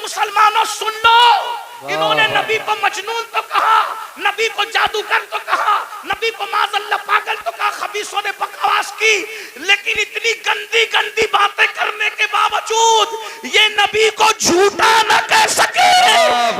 مسلمانوں سن لو، انہوں نے نبی کو مجنون تو کہا، نبی کو جادوگر تو کہا، نبی کو معاذ اللہ پاگل تو کہا، خبیثوں نے بکواس کی، لیکن اتنی گندی گندی باتیں کرنے کے باوجود یہ نبی کو جھوٹا نہ کہہ سکے،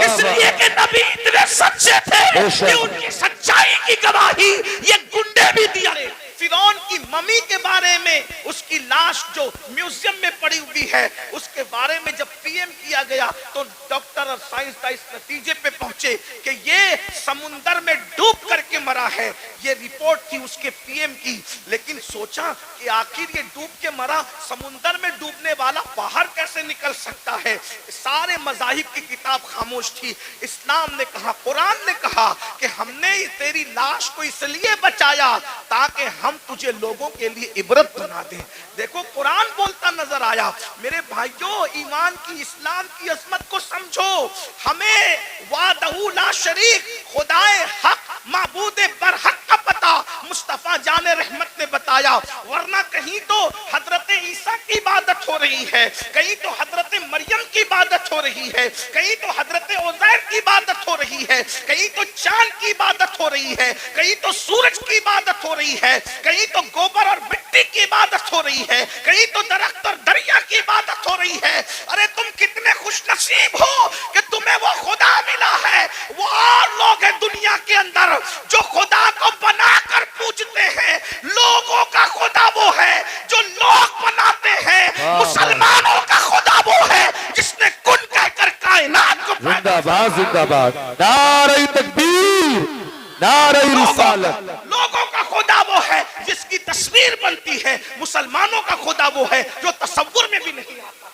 اس لیے کہ نبی اتنے سچے تھے کہ ان کی سچائی کی گواہی یہ گنڈے بھی دیا۔ فرعون کی ممی کے بارے میں، اس کی لاش جو میوزیم میں پڑی ہوئی ہے، اس کے بارے میں جب پی ایم کیا گیا تو ڈاکٹر اور سائنسداں اس نتیجے پہ پہنچے کہ یہ سمندر میں ڈوب کر کے مرا ہے۔ یہ رپورٹ تھی اس کے پی ایم کی، لیکن سوچا کہ آخر یہ ڈوب کے مرا، سمندر میں ڈوبنے والا باہر کیسے نکل سکتا ہے؟ سارے مذاہب کی کتاب خاموش تھی۔ اسلام نے کہا، قرآن نے کہا کہ ہم نے تیری لاش کو اس لیے بچایا تاکہ ہم تجھے لوگوں کے لیے عبرت بنا دیں۔ دیکھو قرآن بولتا نظر آیا۔ میرے بھائیوں، ایمان کی، اسلام کی عظمت کو سمجھو۔ ہمیں وحدہ لا شریک، خدائے حق، معبود برحق کا پتہ مصطفیٰ جان رحمت نے بتایا، ورنہ کہیں تو حضرت عیسیٰ کی عبادت ہو رہی ہے، کہیں تو حضرت مریم کی عبادت ہو رہی ہے، کہیں تو حضرت عزیر کی عبادت ہو رہی ہے، کہیں تو چاند کی عبادت ہو رہی ہے، کہیں تو سورج کی عبادت ہو رہی ہے، کہیں تو گوبر اور مٹی کی عبادت ہو رہی ہے، کہیں تو درخت اور دریا کی عبادت ہو رہی ہے۔ ارے تم کتنے خوش نصیب ہو کہ تمہیں وہ خدا ملا ہے۔ وہ اور لوگ ہیں دنیا کے اندر جو خدا کو بنا کر پوجتے ہیں۔ لوگوں کا خدا وہ ہے جو لوگ بناتے ہیں، مسلمانوں کا خدا وہ ہے جس نے کن کہہ کر کائنات کو زندہ باد، زندہ باد، نعرہ تکبیر، نعرہ رسالت۔ لوگوں کا خدا وہ ہے جس کی تصویر بنتی ہے، مسلمانوں کا خدا وہ ہے جو تصور میں بھی نہیں آتا۔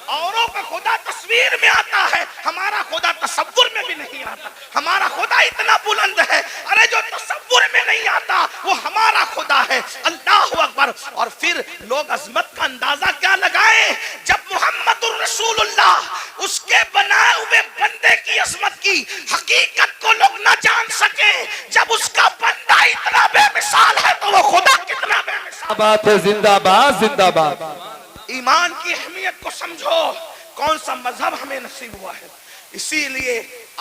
اوروں کا خدا تصویر میں آتا ہے، ہمارا خدا تصور میں بھی نہیں آتا۔ ہمارا خدا اتنا بلند ہے، ارے جو تصور میں نہیں آتا وہ ہمارا خدا ہے۔ اللہ اکبر۔ اور پھر لوگ عظمت کا اندازہ کیا لگائیں جب محمد الرسول اللہ، اس کے بنائے ہوئے بندے کی عظمت کی حقیقت کو لوگ نہ جان سکے، جب اس کا بندہ اتنا بے مثال ہے تو وہ خدا کتنا بے مثال ہے۔ بات ہے، زندہ باد، زندہ باد۔ ایمان کی اہمیت کو سمجھو، کون سا مذہب ہمیں نصیب ہوا ہے۔ اسی لیے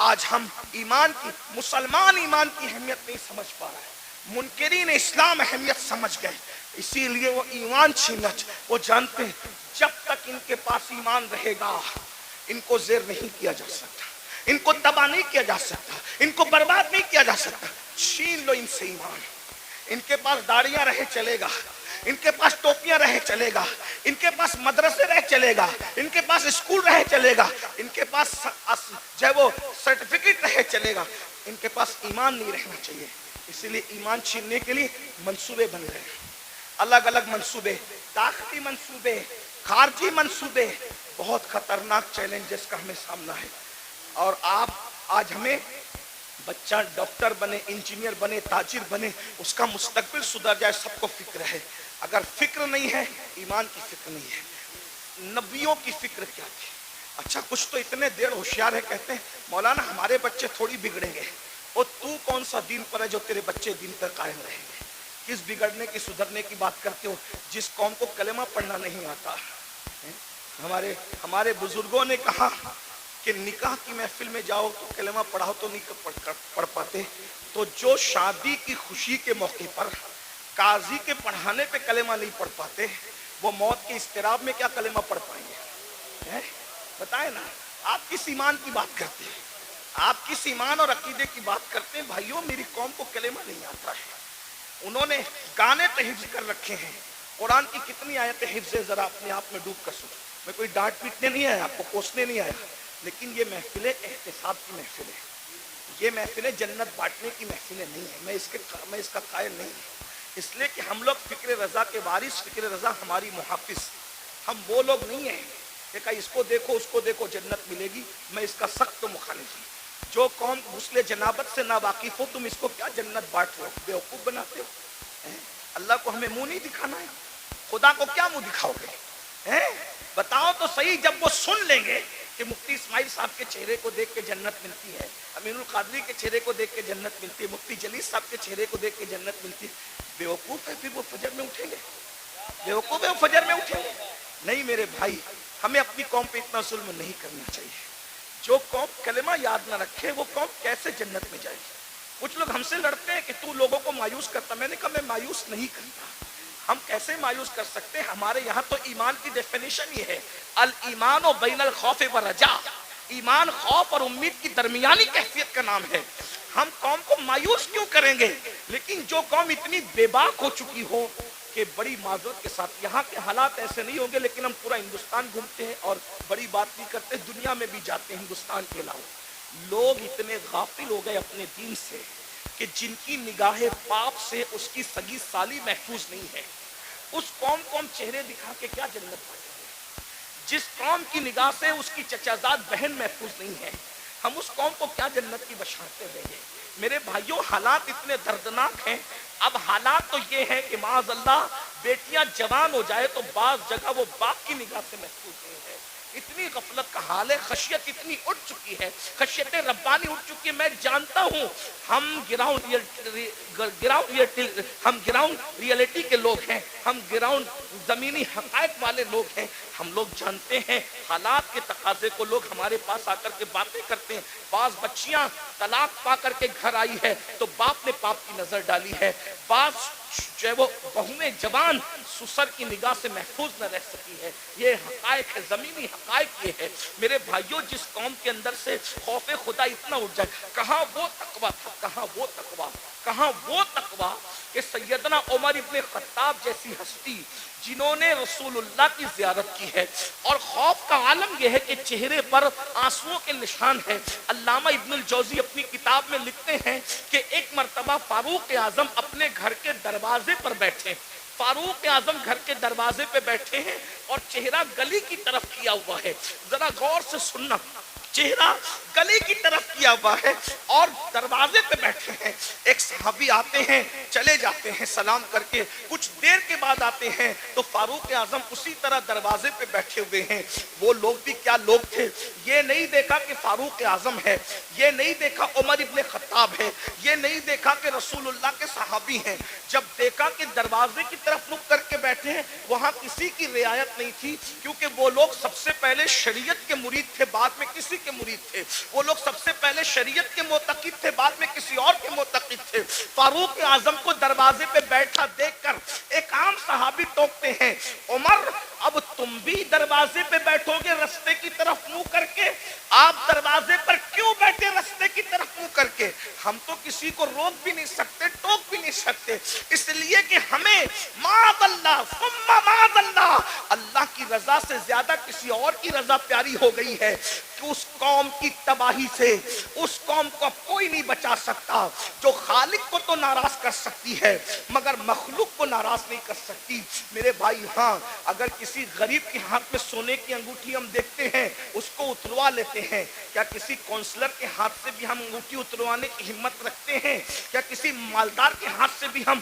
آج ہم ایمان کی، مسلمان ایمان کی اہمیت نہیں سمجھ پا رہے، منکرین اسلام اہمیت سمجھ گئے، اسی لیے وہ ایمان چھینا، وہ جانتے ہیں جب تک ان کے پاس ایمان رہے گا ان کو زیر نہیں کیا جا سکتا، ان کو تباہ نہیں کیا جا سکتا، ان کو برباد نہیں کیا جا سکتا۔ چھین لو ان سے ایمان، ان کے پاس داڑیاں رہے چلے گا، ان کے پاس ٹوپیاں رہے چلے گا، ان کے پاس مدرسے رہے چلے گا، ان کے پاس اسکول رہے چلے گا، ان کے پاس جو ہے وہ سرٹیفکیٹ رہے چلے گا، ان کے پاس ایمان نہیں رہنا چاہیے۔ اسی لیے ایمان چھیننے کے لیے منصوبے بن رہے ہیں، الگ الگ منصوبے، داخلی منصوبے، خارجی منصوبے، بہت خطرناک چیلنجز کا ہمیں سامنا ہے۔ اور آپ آج ہمیں بچہ ڈاکٹر بنے، انجینئر بنے، تاجر بنے، اس کا مستقبل سدھر جائے، سب کو فکر ہے۔ اگر فکر نہیں ہے، ایمان کی فکر نہیں ہے۔ نبیوں کی فکر کیا تھی؟ اچھا کچھ تو اتنے دیر ہوشیار ہے، کہتے ہیں مولانا ہمارے بچے تھوڑی بگڑیں گے، اور تو کون سا دین پر ہے جو تیرے بچے دین پر قائم رہیں گے؟ کس بگڑنے کی، سدھرنے کی بات کرتے ہو جس قوم کو کلمہ پڑھنا نہیں آتا؟ ہمارے بزرگوں نے کہا کہ نکاح کی محفل میں جاؤ تو کلمہ پڑھاؤ تو نہیں پڑھ پاتے، تو جو شادی کی خوشی کے موقع پر قاضی کے پڑھانے پہ کلمہ نہیں پڑھ پاتے، وہ موت کے اضطراب میں کیا کلمہ پڑھ پائیں گے؟ بتائیں نا، آپ کس ایمان کی بات کرتے ہیں؟ آپ کس ایمان اور عقیدے کی بات کرتے ہیں؟ بھائیوں میری قوم کو کلمہ نہیں آتا ہے، انہوں نے گانے تو حفظ کر رکھے ہیں، قرآن کی کتنی آیتیں حفظ ہے، ذرا اپنے آپ میں ڈوب کر سنو۔ میں کوئی ڈانٹ پیٹنے نہیں آیا، آپ کو کوسنے نہیں آیا، لیکن یہ محفلیں احتساب کی محفل ہے، یہ محفلیں جنت بانٹنے کی محفلیں نہیں ہیں۔ میں اس کا قائل نہیں ہوں، اس لیے کہ ہم لوگ فکر رضا کے وارث، فکر رضا ہماری محافظ، ہم وہ لوگ نہیں ہیں کہ کہیں اس کو دیکھو اس کو دیکھو جنت ملے گی۔ میں اس کا سخت مخالف ہوں۔ جو قوم غسل جنابت سے ناواقف ہو، تم اس کو کیا جنت بانٹ رہے ہو، بیوقوف بناتے ہو؟ اللہ کو ہمیں منہ نہیں دکھانا ہے، خدا کو کیا منہ دکھاؤ گے؟ بتاؤ تو صحیح، جب وہ سن لیں گے کہ مفتی اسماعیل صاحب کے چہرے کو دیکھ کے جنت ملتی ہے، امین القادری کے چہرے کو دیکھ کے جنت ملتی ہے، مفتی جلیل صاحب کے چہرے کو دیکھ کے جنت ملتی ہے، بیوقوف ہے پھر وہ فجر میں اٹھیں گے؟ بیوقوف ہے وہ فجر میں اٹھیں گے؟ نہیں میرے بھائی، ہمیں اپنی قوم پہ اتنا ظلم نہیں کرنا چاہیے. جو قوم کلمہ یاد نہ رکھے وہ قوم کیسے جنت میں جائے گی؟ کچھ لوگ ہم سے لڑتے ہیں کہ تو لوگوں کو مایوس کرتا. میں نے کہا میں مایوس نہیں کرتا. ہم کیسے مایوس کر سکتے ہیں؟ ہمارے یہاں تو ایمان کی ڈیفینیشن یہ ہے الایمان و بین الخوف والرجاء. ایمان خوف اور امید کی درمیانی کیفیت کا نام ہے. ہم قوم کو مایوس کیوں کریں گے؟ لیکن جو قوم اتنی بے باک ہو چکی ہو کہ بڑی معذرت کے ساتھ یہاں کے حالات ایسے نہیں ہوں گے لیکن ہم پورا ہندوستان گھومتے ہیں اور بڑی بات نہیں کرتے, دنیا میں بھی جاتے ہیں ہندوستان کے علاوہ. لوگ اتنے غافل ہو گئے اپنے دین سے کہ جن کی نگاہ پاپ سے اس کی سگی سالی محفوظ نہیں ہے, اس قوم کو ہم چہرے دکھا کے کیا جنت پائیں گے؟ جس قوم کی نگاہ سے اس کی چچازاد بہن محفوظ نہیں ہے, ہم اس قوم کو کیا جنت کی بشارتیں دیں گے؟ میرے بھائیوں, حالات اتنے دردناک ہیں. اب حالات تو یہ ہے کہ معاذ اللہ بیٹیاں جوان ہو جائے تو بعض جگہ وہ باپ کی نگاہ سے محفوظ نہیں ہے. اتنی غفلت کا حال ہے, خشیت اتنی اٹھ چکی ہے, خشیت ربانی اٹھ چکی ہے. میں جانتا ہوں ہم گراؤنڈ ریئلٹی کے لوگ ہیں, ہم گراؤنڈ زمینی حقائق والے لوگ ہیں. ہم لوگ جانتے ہیں حالات کے تقاضے کو. لوگ ہمارے پاس آ کر کے باتیں کرتے ہیں. بعض بچیاں طلاق پا کر کے گھر آئی ہے تو باپ نے باپ کی نظر ڈالی ہے. بعض جو ہے وہ بہویں جوان سسر کی نگاہ سے محفوظ نہ رہ سکی ہے. یہ حقائق ہے, زمینی حقائق یہ ہے. میرے بھائیوں, جس قوم کے اندر سے خوف خدا اتنا اٹھ جائے, کہاں وہ تقویٰ تھا, کہاں وہ تقویٰ کہ سیدنا عمر ابن خطاب جیسی ہستی جنہوں نے رسول اللہ کی زیارت کی ہے, اور خوف کا عالم یہ ہے کہ چہرے پر آنسوؤں کے نشان ہے. علامہ ابن الجوزی اپنی کتاب میں لکھتے ہیں کہ ایک مرتبہ فاروق اعظم اپنے گھر کے دروازے پر بیٹھے. فاروق اعظم گھر کے دروازے پہ بیٹھے ہیں اور چہرہ گلی کی طرف کیا ہوا ہے. ذرا غور سے سننا, چہرہ گلی کی طرف کیا ہوا ہے اور دروازے پہ بیٹھے ہیں. ایک صحابی آتے ہیں, چلے جاتے ہیں سلام کر کے, کچھ دیر کے بعد آتے ہیں تو فاروق اعظم اسی طرح دروازے پہ بیٹھے ہوئے ہیں. وہ لوگ بھی کیا لوگ تھے, یہ نہیں دیکھا کہ فاروق اعظم ہے, یہ نہیں دیکھا عمر ابن خطاب ہے, یہ نہیں دیکھا کہ رسول اللہ کے صحابی ہیں. جب دیکھا کہ دروازے کی طرف رک کر کے بیٹھے ہیں, وہاں کسی کی رعایت نہیں تھی, کیونکہ وہ لوگ سب سے پہلے شریعت کے مرید تھے, بعد میں کسی کے مرید تھے. وہ لوگ سب سے پہلے شریعت کے معتقد تھے, بعد میں کسی اور کے معتقد تھے. فاروق اعظم کو دروازے پہ بیٹھا دیکھ کر ایک عام صحابی ٹوکتے ہیں, عمر اب تم بھی دروازے پہ بیٹھو گے رستے کی طرف منہ کر کے؟ آپ دروازے پر کیوں بیٹھے رستے کی طرف منہ کر کے؟ ہم تو کسی کو روک بھی نہیں سکتے, ٹوک بھی نہیں سکتے, اس لیے کہ ہمیں معاذ اللہ ثم معاذ اللہ اللہ کی رضا سے زیادہ کسی اور کی رضا پیاری ہو گئی ہے کہ اس قوم کی تباہی سے اس قوم کو کوئی نہیں بچا سکتا. جو خالق کو تو ناراض کر سکتی ہے مگر مخلوق کو ناراض نہیں کر سکتی. میرے بھائی, ہاں اگر کسی غریب کے ہاتھ میں سونے کی انگوٹھی ہم دیکھتے ہیں, اس کو اتروا لیتے ہیں. کیا کسی کونسلر کے ہاتھ سے بھی ہم انگوٹھی اتروانے کی ہمت رکھتے ہیں؟ کیا کسی مالدار کے ہاتھ سے بھی ہم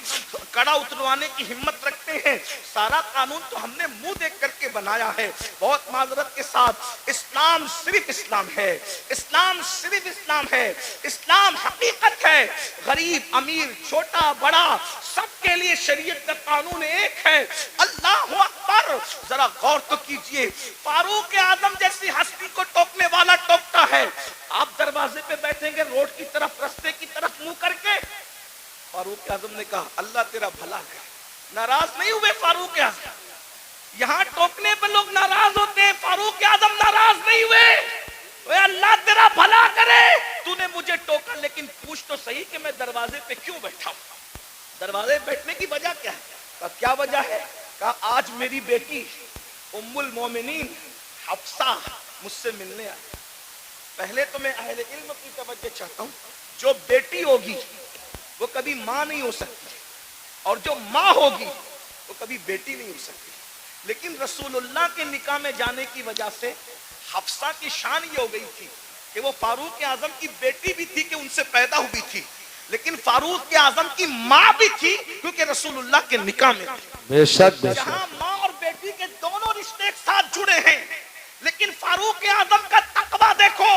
کڑا اتروانے کی ہمت رکھتے ہیں؟ سارا قانون تو ہم نے منہ دیکھ کر کے بنایا ہے. بہت معذرت کے ساتھ, اسلام صرف اسلام ہے, اسلام صرف اسلام ہے, اسلام حقیقت ہے. غریب امیر چھوٹا بڑا سب کے لیے شریعت کا قانون ایک ہے. اللہ اکبر. ذرا غور تو کیجئے, فاروق اعظم جیسی ہستی کو ٹوکنے والا ٹوکتا ہے, آپ دروازے پہ بیٹھیں گے روڈ کی طرف رستے کی طرف منہ کر کے. فاروق اعظم نے کہا اللہ تیرا بھلا کرے. ناراض نہیں ہوئے فاروق اعظم. یہاں ٹوکنے پہ لوگ ناراض ہوتے ہیں, فاروق اعظم ناراض نہیں ہوئے. اے اللہ تیرا بھلا کرے, تو نے مجھے ٹوکا لیکن پوچھ تو صحیح کہ میں دروازے پہ کیوں بیٹھا ہوں. دروازے پہ بیٹھنے کی وجہ کیا ہے؟ کہا کیا وجہ ہے؟ کہا آج میری بیٹی ام المومنین حفصہ مجھ سے ملنے آئی. پہلے تو میں اہل علم کی توجہ چاہتا ہوں, جو بیٹی ہوگی وہ کبھی ماں نہیں ہو سکتی, اور جو ماں ہوگی وہ کبھی بیٹی نہیں ہو سکتی. لیکن رسول اللہ کے نکاح میں جانے کی وجہ سے حفصہ کی شان یہ ہو گئی تھی کہ وہ فاروق اعظم کی بیٹی بھی تھی کہ ان سے پیدا ہوئی تھی, لیکن فاروق اعظم کی ماں بھی تھی کیونکہ رسول اللہ کے نکاح میں تھی. بے شک جہاں ماں اور بیٹی کے دونوں رشتے ایک ساتھ جڑے ہیں, لیکن فاروق اعظم کا تقویٰ دیکھو.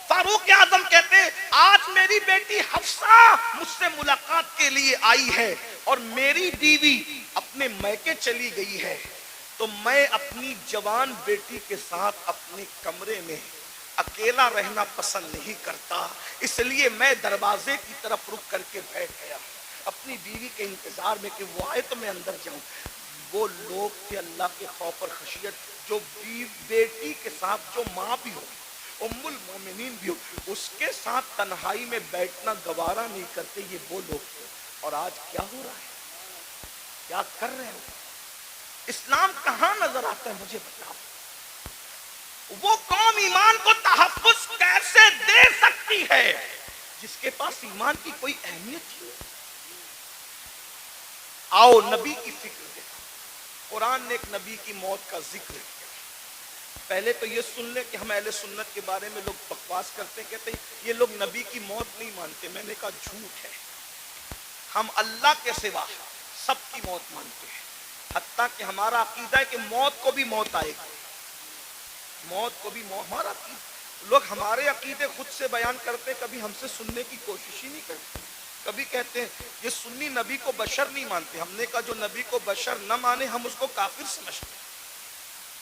فاروق اعظم کہتے ہیں آج میری بیٹی حفصہ مجھ سے ملاقات کے لیے آئی ہے اور میری بیوی اپنے میکے چلی گئی ہے, تو میں اپنی جوان بیٹی کے ساتھ اپنے کمرے میں اکیلا رہنا پسند نہیں کرتا، اس لیے میں دروازے کی طرف رک کر کے بیٹھ گیا اپنی بیوی کے انتظار میں کہ وہ آئے تو میں اندر جاؤں۔ وہ لوگ تھے اللہ کے خوف اور خشیت، جو بیٹی کے ساتھ، جو ماں بھی ہو، ام المومنین بھی ہو، اس کے ساتھ تنہائی میں بیٹھنا گوارا نہیں کرتے، یہ وہ لوگ تھے۔ اور آج کیا ہو رہا ہے، کیا کر رہے ہیں؟ اسلام کہاں نظر آتا ہے مجھے بتاؤ؟ وہ قوم ایمان کو تحفظ کیسے دے سکتی ہے جس کے پاس ایمان کی کوئی اہمیت ہی نہیں؟ آؤ نبی کی فکر دے۔ قرآن نے ایک نبی کی موت کا ذکر کیا۔ پہلے تو یہ سن لیں کہ ہم اہل سنت کے بارے میں لوگ بکواس کرتے ہیں، کہتے ہیں یہ لوگ نبی کی موت نہیں مانتے۔ میں نے کہا جھوٹ ہے، ہم اللہ کے سوا سب کی موت مانتے ہیں، حتیٰ کہ ہمارا عقیدہ ہے کہ موت کو بھی موت آئے گی، موت کو بھی موت۔ ہمارا عقیدہ، لوگ ہمارے عقیدے خود سے بیان کرتے، کبھی ہم سے سننے کی کوشش ہی نہیں کرتے۔ کبھی کہتے ہیں یہ سنی نبی کو بشر نہیں مانتے، ہم نے کہا جو نبی کو بشر نہ مانے ہم اس کو کافر سمجھتے ہیں۔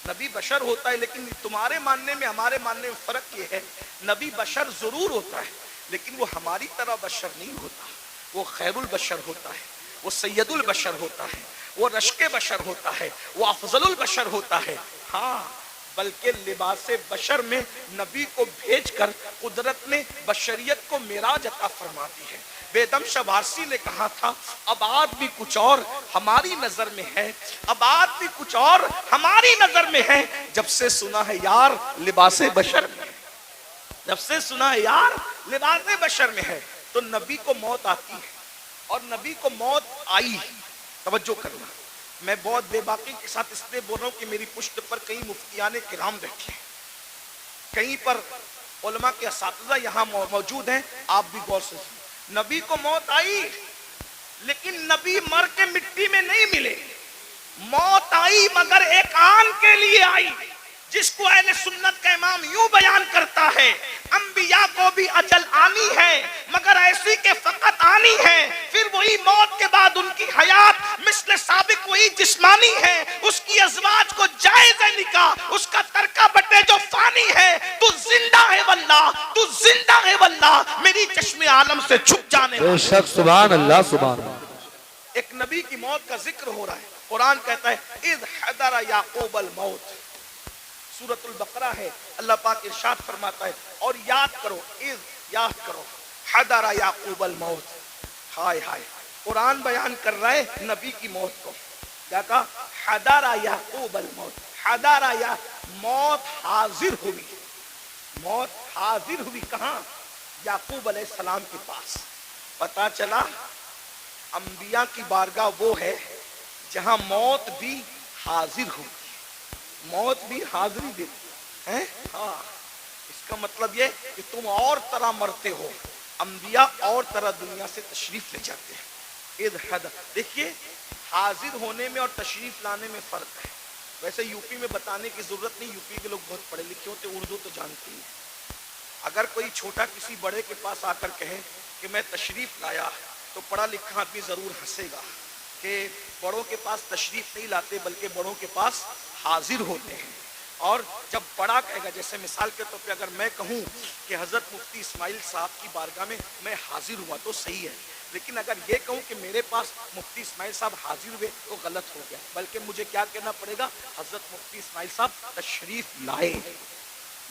نبی بشر ہوتا ہے، لیکن تمہارے ماننے میں ہمارے ماننے میں فرق یہ ہے، نبی بشر ضرور ہوتا ہے لیکن وہ ہماری طرح بشر نہیں ہوتا، وہ خیر البشر ہوتا ہے، وہ سید البشر ہوتا ہے، وہ رشک بشر ہوتا ہے، وہ افضل البشر ہوتا ہے۔ ہاں، بلکہ لباس بشر میں نبی کو بھیج کر قدرت نے بشریت کو معراج عطا فرما دی ہے۔ بیدم شبارسی نے کہا تھا اب آدمی کچھ اور ہماری نظر میں ہے، اب آدمی کچھ اور ہماری نظر میں ہے، جب سے سنا ہے یار لباس بشر میں ہے، جب سے سنا ہے یار لباس بشر میں ہے۔ تو نبی کو موت آتی ہے، اور نبی کو موت آئی، توجہ کرنا۔ میں بہت بے باکی کے ساتھ اس لیے بول رہا ہوں کہ میری پشت پر کئی مفتیان کرام بیٹھے ہیں، کہیں پر علماء کے اساتذہ یہاں موجود ہیں، آپ بھی غور سے سنیں۔ نبی کو موت آئی، لیکن نبی مر کے مٹی میں نہیں ملے، موت آئی مگر ایک آن کے لیے آئی، جس کو اہل سنت کا امام یوں بیان کرتا ہے، انبیاء کو بھی اجل آنی ہے مگر ایسی کہ فقط آنی ہے، پھر وہی موت کے بعد ان کی حیات مثل سابق وہی جسمانی ہے، اس کی ازواج کو جائز ہے نکاح، اس کا ترکہ بٹے جو فانی ہے، تو زندہ ہے واللہ، تو زندہ ہے واللہ، میری چشم عالم سے چھپ جانے بے شک، سبحان اللہ سبحان اللہ۔ ایک نبی کی موت کا ذکر ہو رہا ہے۔ قرآن کہتا ہے اذ حضر یعقوب الموت، سورۃ البقرہ ہے، اللہ پاک ارشاد فرماتا ہے اور یاد کرو، یاد کرو حضر یعقوب الموت۔ ہائے ہائے، قرآن بیان کر رہا ہے نبی کی موت کو، کیا کہا؟ حضر یعقوب الموت، حضر یا موت حاضر ہوئی، موت حاضر ہوئی کہاں؟ یعقوب علیہ السلام کے پاس۔ پتا چلا انبیاء کی بارگاہ وہ ہے جہاں موت بھی حاضر ہوگی، موت بھی حاضری دیتی ہے۔ ہاں، اس کا مطلب یہ کہ تم اور طرح مرتے ہو، انبیاء اور طرح دنیا سے تشریف لے جاتے ہیں۔ دیکھیے، حاضر ہونے میں اور تشریف لانے میں فرق ہے۔ ویسے یوپی میں بتانے کی ضرورت نہیں، یوپی کے لوگ بہت پڑھے لکھے ہوتے، اردو تو جانتے ہیں۔ اگر کوئی چھوٹا کسی بڑے کے پاس آ کر کہے کہ میں تشریف لایا، تو پڑھا لکھا آدمی ضرور ہنسے گا کہ بڑوں کے پاس تشریف نہیں لاتے بلکہ بڑوں کے پاس حاضر ہوتے ہیں۔ اور جب بڑا کہے گا، جیسے مثال کے طور پہ اگر میں کہوں کہ حضرت مفتی اسماعیل صاحب کی بارگاہ میں میں حاضر ہوا تو صحیح ہے، لیکن اگر یہ کہوں کہ میرے پاس مفتی اسماعیل صاحب حاضر ہوئے تو غلط ہو گیا، بلکہ مجھے کیا کہنا پڑے گا؟ حضرت مفتی اسماعیل صاحب تشریف لائے۔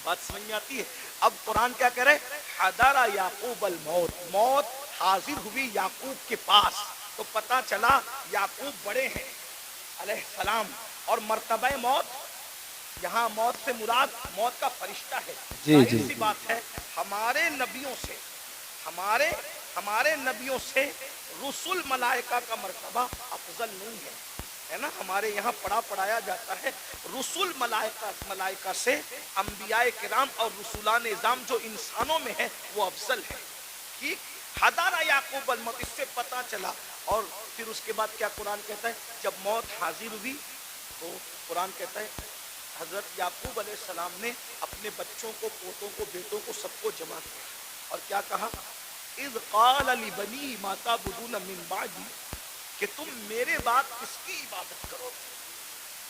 بات سمجھ میں آتی ہے؟ اب قرآن کیا کہہ رہے؟ حضر یعقوب الموت، موت حاضر ہوئی یعقوب کے پاس۔ تو پتا چلا یعقوب بڑے ہیں علیہ السلام، اور مرتبہ موت، یہاں موت سے مراد موت کا فرشتہ ہے۔ ظاہر سی بات ہے، ہمارے نبیوں سے ہمارے نبیوں سے رسول ملائکہ کا مرتبہ افضل نہیں ہے نا؟ ہمارے یہاں پڑھایا جاتا ہے رسول ملائکہ سے انبیاء کرام اور رسولان اعظام جو انسانوں میں ہیں وہ افضل ہے۔ ٹھیک، حضر یعقوب الموت، اس سے پتا چلا۔ اور پھر اس کے بعد کیا قرآن کہتا ہے؟ جب موت حاضر ہوئی تو قرآن کہتا ہے حضرت یعقوب علیہ السلام نے اپنے بچوں کو، پوتوں کو، بیٹوں کو، سب کو جمع کیا اور کیا کہا؟ اذ قال لبنی ما تعبدون من بعدی، کہ تم میرے بعد کس کی عبادت کرو گے؟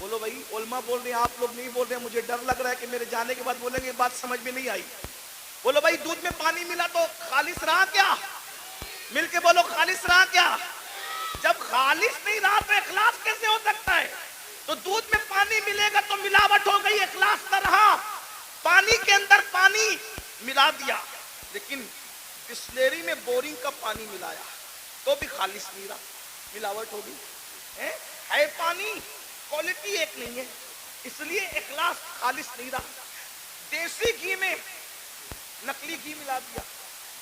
بولو بھائی، علماء بول رہے ہیں، آپ لوگ نہیں بول رہے ہیں، مجھے ڈر لگ رہا ہے کہ میرے جانے کے بعد بولیں گے یہ بات سمجھ میں نہیں آئی. بولو بھائی، دودھ میں پانی ملا تو خالص رہا کیا؟ مل کے بولو، خالص رہا کیا؟ جب خالص نہیں رہا تو اخلاص کیسے ہو سکتا ہے؟ تو دودھ میں پانی ملے گا تو ملاوٹ ہو گئی، اخلاص نہ رہا. پانی کے اندر پانی ملا دیا، لیکن بسلیری میں بورنگ کا پانی ملایا تو بھی خالص نہیں رہا، ملاوٹ ہوگی. ہے پانی، کوالٹی ایک نہیں ہے، اس لیے اخلاص خالص نہیں رہا. دیسی گھی میں نقلی گھی ملا دیا،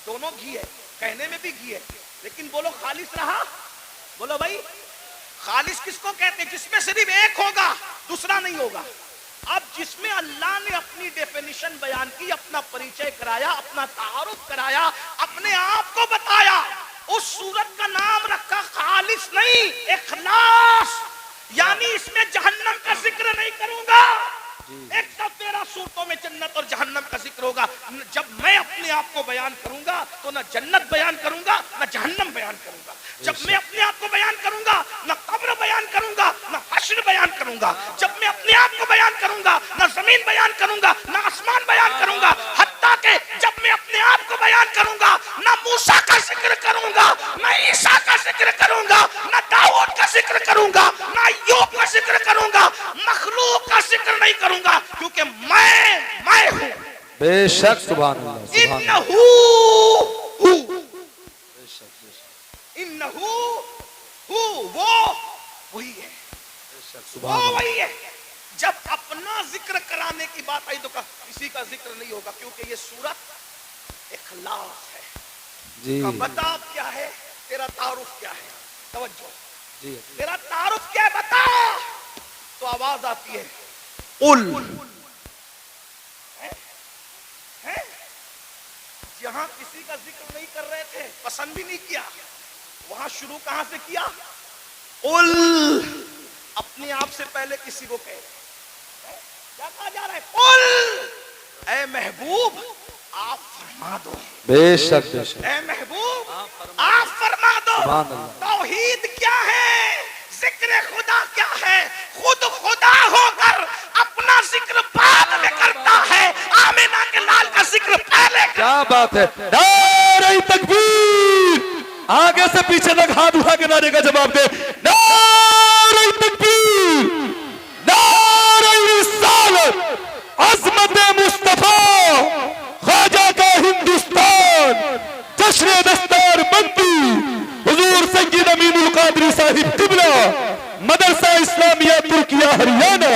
دونوں گھی ہے، کہنے میں بھی گھی ہے، لیکن بولو خالص رہا؟ بولو بھائی، خالص کس کو کہتے ہیں؟ جس میں صرف ایک ہوگا، دوسرا نہیں ہوگا. اب جس میں اللہ نے اپنی ڈیفینیشن بیان کی، اپنا پریچے کرایا، اپنا تعارف کرایا، اپنے آپ کو بتایا، اس صورت کا نام رکھا خالص نہیں، اخلاص. یعنی اس میں جہنم کا ذکر نہیں کروں گا. 113 صورتوں میں جنت اور جہنم کا ذکر ہوگا. جب میں اپنے آپ کو بیان کروں گا تو نہ جنت بیان کروں گا نہ جہنم بیان کروں گا. جب میں اپنے آپ کو بیان کروں گا نہ قبر بیان کروں گا نہ حشر بیان کروں گا. جب میں اپنے آپ کو بیان کروں گا نہ زمین بیان کروں گا نہ آسمان بیان کروں گا. حتیٰ کہ جب میں اپنے آپ کو بیان کروں گا نہ موسیٰ کا ذکر کروں گا نہ عیسیٰ کا ذکر کروں گا نہ داؤد کا ذکر کروں گا نہ ایوب کا ذکر کروں گا. مخلوق کا ذکر نہیں کروں گا، کیونکہ میں ہوں. بے شک سبحان اللہ سبحان اللہ. وہی ہے، وہ وہی ہے. جب اپنا ذکر کرانے کی بات آئی تو کسی کا ذکر نہیں ہوگا، کیونکہ یہ سورت اخلاص ہے. جی بتا کیا ہے تیرا تعارف، کیا ہے؟ توجہ، جی تیرا تعارف کیا ہے بتا. تو آواز آتی ہے قل. جہاں کسی کا ذکر نہیں کر رہے تھے، پسند بھی نہیں کیا، وہاں شروع کہاں سے کیا؟ قل. اپنے آپ سے پہلے کسی کو کہے. کیا کہا جا رہا ہے؟ قل، اے محبوب آپ فرما دو. بے شک بے شک. اے محبوب آپ فرما دو. سبحان اللہ. توحید کیا ہے؟ ذکر خدا کیا ہے؟ خود خدا ہو کر اپنا ذکر بعد میں کرتا ہے، آمینہ کے لال کا ذکر پہلے کرتا. کیا بات ہے. نعرہ تکبیر. آگے سے پیچھے تک ہاتھ اٹھا کے نعرے کا جواب دے. نعرہ تکبیر، نعرہ رسالت، عظمت مصطفیٰ، خواجہ کا ہندوستان، جشن دستار بندی، حضور سید امین القادری صاحب قبلہ، مدرسہ اسلامیہ ترکیہ ہریانہ.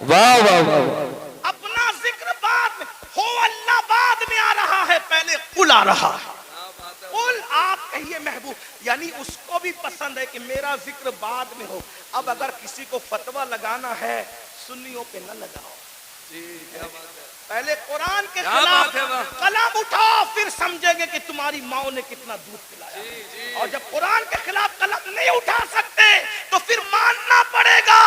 واہ واہ واہ. اپنا ذکر بعد میں ہو، اللہ بعد میں آ رہا ہے، پہلے قل آ رہا ہے. قل آپ کہیے محبوب، یعنی اس کو بھی پسند ہے کہ میرا ذکر بعد میں ہو. اب اگر کسی کو فتویٰ لگانا ہے، سنیوں پہ نہ لگاؤ. پہلے قرآن کے خلاف قلم اٹھاؤ، پھر سمجھیں گے کہ تمہاری ماں نے کتنا دودھ پلایا. اور جب قرآن کے خلاف قلم نہیں اٹھا سکتے تو پھر ماننا پڑے گا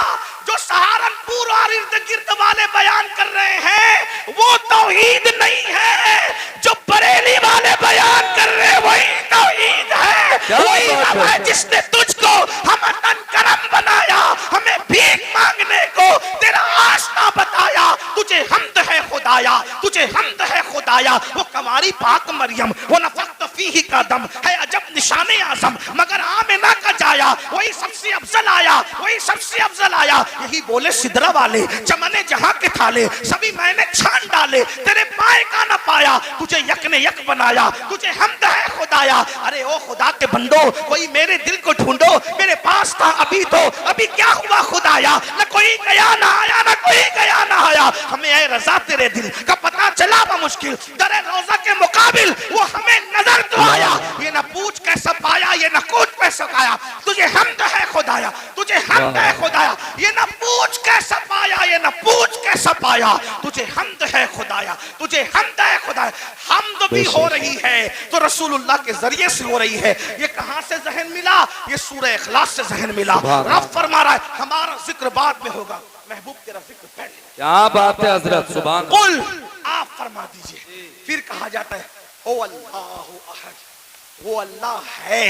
جو سہارنپور اور ارد گرد والے بیان کر رہے ہیں وہ توحید نہیں ہے، جو بریلی والے بیان کر رہے ہیں وہی توحید ہے. وہی رب ہے جس نے تجھ کو ہمتن کرم بنایا، ہمیں بھیک مانگنے کو تیرا آشنا بتایا. تجھے حمد ہے خدایا، تجھے حمد ہے خدایا. وہ کماری پاک مریم، وہ نفخت فیہ کا دم ہے عجب نشان اعظم، مگر آمنہ کا جایا وہی سب سے افضل آیا، وہی سب سے افضل آیا. یہی بولے سدرہ والے، چمن جہاں کے تھالے سبھی میں نے چھان ڈالے، تیرے پائے کا نہ پایا، تجھے یک نے یک بنایا. تجھے حمد ہے خدایا. ارے او خدا کے بندو، کوئی میرے دل کو ڈھونڈو، میرے پاس تھا ابھی تو، ابھی کیا ہوا خدایا؟ نہ کوئی گیا نہ آیا، نہ کوئی گیا نہ آیا. ہمیں اے رضا تیرے دل کا پتہ چلا بمشکل، در روضہ کے مقابل وہ ہمیں نظر تو آیا. یہ نہ پوچھ کیسا پایا، یہ نہ کوچ کیسا پایا. تجھے حمد ہے خدایا، تجھے حمد ہے خدایا. یہ نہ پوچھ کیسا پایا، یہ نہ پوچھ کیسا پایا. تجھے حمد ہے خدایا، تجھے حمد ہے خدایا. حمد بھی ہو رہی ہے تو رسول اللہ کے ذریعے سے ہو رہی ہے. یہ کہاں سے ذہن ملا؟ یہ سورہ اخلاص سے ذہن ملا. رب فرما رہا ہے ہمارا ذکر بعد میں ہوگا، محبوب تیرا ذکر پہلے. کیا بات ہے حضرت. سبحان اللہ. قل آپ فرما دیجئے. پھر کہا جاتا ہے او اللہ احد، وہ اللہ ہے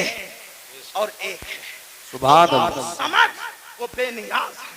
اور ایک ہے. سبحان اللہ. سمجھ، وہ بے نیاز ہے.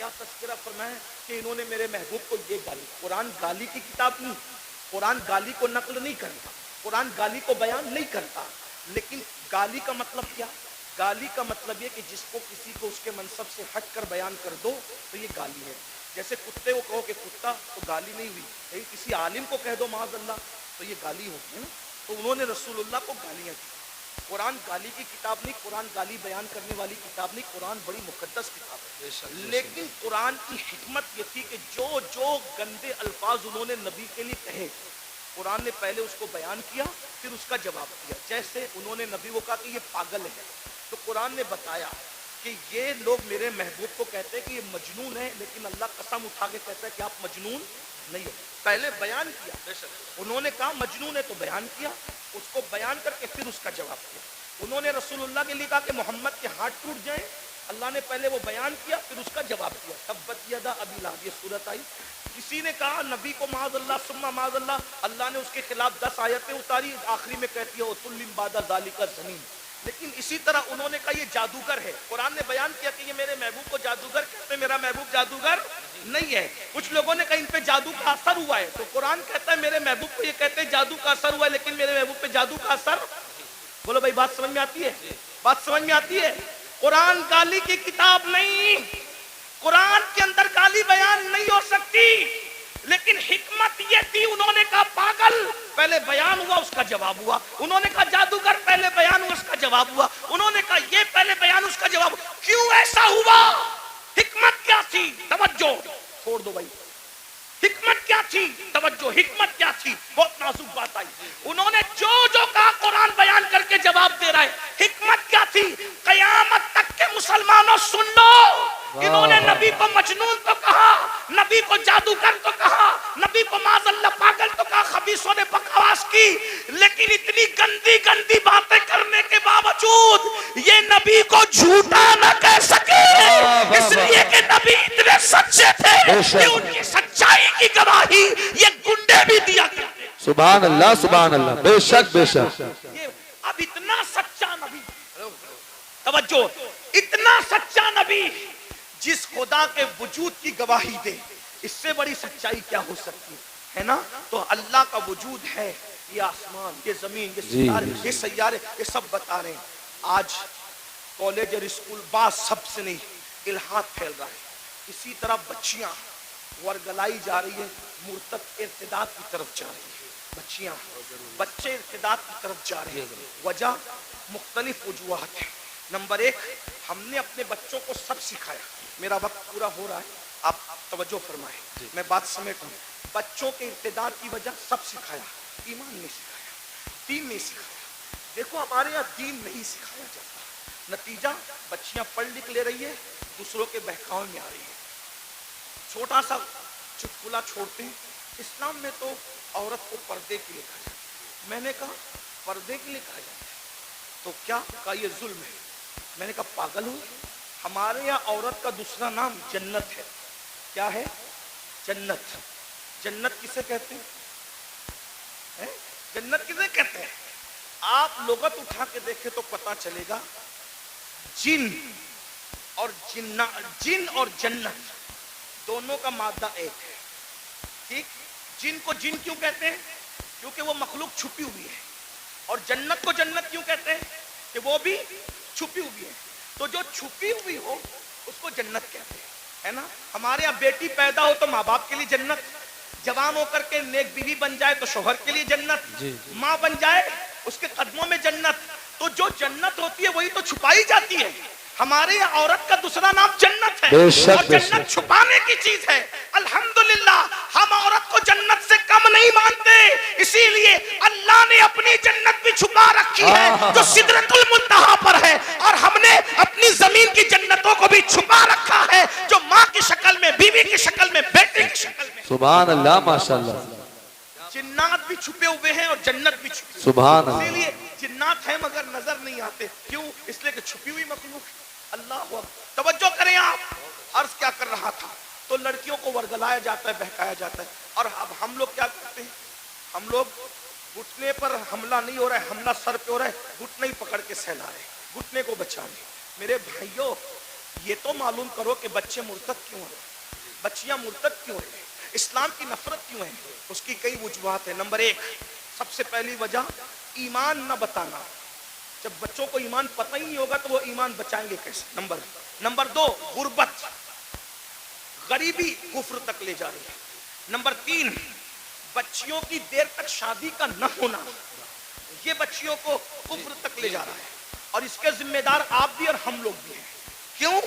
کیا تذکرہ فرمایا کہ انہوں نے میرے محبوب کو یہ گالی. قرآن گالی کی کتاب نہیں, قرآن گالی کو نقل نہیں کرتا, قرآن گالی کو بیان نہیں کرتا. لیکن گالی کا مطلب کیا؟ گالی کا مطلب یہ کہ جس کو کسی کو اس کے منصب سے ہٹ کر بیان کر دو تو یہ گالی ہے. جیسے کتے کو کہو کہ کتا تو گالی نہیں ہوئی, لیکن کسی عالم کو کہہ دو معاذ اللہ تو یہ گالی ہوگی نا. تو انہوں نے رسول اللہ کو گالیاں دی. قرآن گالی کی کتاب نہیں, قرآن گالی بیان کرنے والی کتاب نہیں, قرآن بڑی مقدس کتاب ہے. لیکن قرآن کی حکمت یہ تھی کہ جو گندے الفاظ انہوں نے نبی کے لیے کہے, قرآن نے پہلے اس کو بیان کیا پھر اس کا جواب دیا. جیسے انہوں نے نبی کو کہا کہ یہ پاگل ہے, تو قرآن نے بتایا کہ یہ لوگ میرے محبوب کو کہتے ہیں کہ یہ مجنون ہے, لیکن اللہ قسم اٹھا کے کہتا ہے کہ آپ مجنون نہیں ہو. پہلے بیان کیا, انہوں نے کہا مجنون ہے تو بیان کیا, اس کو بیان کر کے پھر اس کا جواب دیا. انہوں نے رسول اللہ کے لیے کہا کہ محمد کے ہاتھ ٹوٹ جائیں, اللہ نے پہلے وہ بیان کیا پھر اس کا جواب دیا. تبت یدا ابی لہب, یہ صورت آئی. کسی نے کہا نبی کو معاذ اللہ ثم معاذ اللہ, اللہ نے اس کے خلاف 10 آیتیں اتاری, آخری میں کہتی ہے وَتُلٍ بَعْدَ ذَلِكَ زَنِيمٌ. لیکن اسی طرح انہوں نے کہا یہ جادوگر ہے. قرآن نے بیان کیا کہ یہ میرے محبوب کو جادوگر کہتے ہیں, میرا محبوب جادوگر نہیں ہے. کچھ لوگوں نے کہا ان پہ جادو کا اثر ہوا ہے, تو قرآن کہتا ہے میرے محبوب کو یہ کہتے ہیں جادو کا اثر ہوا ہے, لیکن میرے محبوب پہ جادو کا اثر. بولو بھائی بات سمجھ میں آتی ہے؟ بات سمجھ میں آتی ہے؟ قرآن گالی کی کتاب نہیں, قرآن کے اندر گالی بیان نہیں ہو سکتی. لیکن حکمت یہ تھی, انہوں نے کہا پاگل پہلے بیان ہوا اس کا جواب ہوا, انہوں نے کہا جادوگر پہلے بیان ہوا اس کا جواب ہوا, انہوں نے کہا یہ پہلے بیان اس کا جواب. کیوں ایسا ہوا؟ حکمت کیا تھی؟ توجہ, چھوڑ دو بھائی, حکمت کیا تھی؟ توجہ, حکمت کیا تھی؟ بہت نازک بات آئی. انہوں نے جو کہا قرآن بیان کر کے جواب دے رہا ہے. حکمت کیا تھی؟ قیامت تک کے مسلمانوں سن لو, انہوں نے نبی کو مجنون تو کہا, نبی کو جادوگر تو کہا, نبی کو معاذ اللہ پاگل تو کہا, خبیثوں نے بکواس کی, لیکن اتنی گندی گندی باتیں کرنے کے باوجود یہ نبی کو جھوٹا نہ کہہ سکے, اس لیے کہ نبی اتنے سچے تھے کہ ان کی سچائی کی گواہی یہ گنڈے بھی دیا کرتے. سبحان اللہ, سبحان اللہ, بے شک بے شک. اب اتنا سچا نبی, توجہ, اتنا سچا نبی جس خدا کے وجود کی گواہی دے, اس سے بڑی سچائی کیا ہو سکتی ہے نا. تو اللہ کا وجود ہے, یہ آسمان, یہ زمین, یہ ستارے, یہ سیارے, یہ سب بتا رہے ہیں. آج کالج اور اسکول بعض سب سے نہیں الہاد پھیل رہا ہے. اسی طرح بچیاں ورگلائی جا رہی ہے, مرتد ارتداد کی طرف جا رہی ہے. بچیاں, بچے ارتداد کی طرف جا رہے ہیں. وجہ مختلف وجوہات ہیں. نمبر 1, ہم نے اپنے بچوں کو سب سکھایا. میرا وقت پورا ہو رہا ہے, آپ توجہ فرمائیں, میں بات سمیٹ ہوں. بچوں کے ارتداد کی وجہ سب سکھایا, ایمان نہیں سکھایا, دین نہیں سکھایا. دیکھو ہمارے یہاں دین نہیں سکھایا جاتا, نتیجہ بچیاں پڑھ لکھ لے رہی ہے, دوسروں کے بہکاوے میں آ رہی ہے. چھوٹا سا چٹکلا چھوڑتے ہیں, اسلام میں تو عورت کو پردے کے لیے کہا جاتا ہے. میں نے کہا پردے کے لیے کہا جاتا ہے تو کیا کہا یہ ظلم ہے. میں نے کہا پاگل ہو, ہمارے یہاں عورت کا دوسرا نام جنت ہے. کیا ہے؟ جنت. جنت کسے کہتے ہیں؟ جنت کسے کہتے ہیں؟ آپ لغت اٹھا کے دیکھیں تو پتا چلے گا. جن اور جنت دونوں کا مادہ ایک ہے. ٹھیک, جن کو جن کیوں کہتے ہیں؟ کیونکہ وہ مخلوق چھپی ہوئی ہے. اور جنت کو جنت کیوں کہتے ہیں؟ کہ وہ بھی چھپی ہوئی ہے. تو جو چھپی ہوئی ہو اس کو جنت کہتے ہیں, ہے نا. ہمارے یہاں بیٹی پیدا ہو تو ماں باپ کے لیے جنت, جوان ہو کر کے نیک بیوی بن جائے تو شوہر کے لیے جنت, ماں بن جائے اس کے قدموں میں جنت. تو جو جنت ہوتی ہے وہی تو چھپائی جاتی ہے. ہمارے یہاں عورت کا دوسرا نام جنت ہے, اور جنت چھپانے کی چیز ہے. الحمدللہ ہم عورت کو جنت سے کم نہیں مانتے, اسی لیے اللہ نے اپنی جنت بھی چھپا رکھی ہے جو سدرۃ المنتہا پر ہے, اور ہم نے اپنی زمین کی جنتوں کو بھی چھپا رکھا ہے جو ماں کی شکل میں, بیوی کی شکل میں, بیٹے کی شکل میں. سبحان اللہ, ماشاءاللہ. جنات بھی چھپے ہوئے ہیں اور جنت بھی چھپی ہوئی. سبحان اللہ. اسی لیے جنات ہیں مگر نظر نہیں آتے. کیوں؟ اس لیے کہ چھپی ہوئی مخلوق. اللہ اکبر. توجہ کریں آپ, عرض کیا کر رہا تھا. تو لڑکیوں کو ورگلایا جاتا ہے, بہکایا جاتا ہے. اور اب ہم لوگ کیا کرتے ہیں؟ ہم لوگ گھٹنے پر حملہ نہیں ہو رہا ہے, حملہ سر پہ ہو رہا ہے, گھٹنے ہی پکڑ کے سہلا رہے, گھٹنے کو بچانے. میرے بھائیوں, یہ تو معلوم کرو کہ بچے مرتد کیوں ہیں, بچیاں مرتد کیوں ہیں, اسلام کی نفرت کیوں ہے. اس کی کئی وجوہات ہیں. نمبر ایک, سب سے پہلی وجہ ایمان نہ بتانا. جب بچوں کو ایمان پتہ ہی نہیں ہوگا تو وہ ایمان بچائیں گے کیسے. نمبر دو, غربت, غریبی کفر تک لے جا رہی ہے. نمبر تین, بچیوں کی دیر تک شادی کا نہ ہونا, یہ بچیوں کو کفر تک لے جا رہا ہے. اور اس کے ذمہ دار آپ بھی اور ہم لوگ بھی ہیں. کیوں؟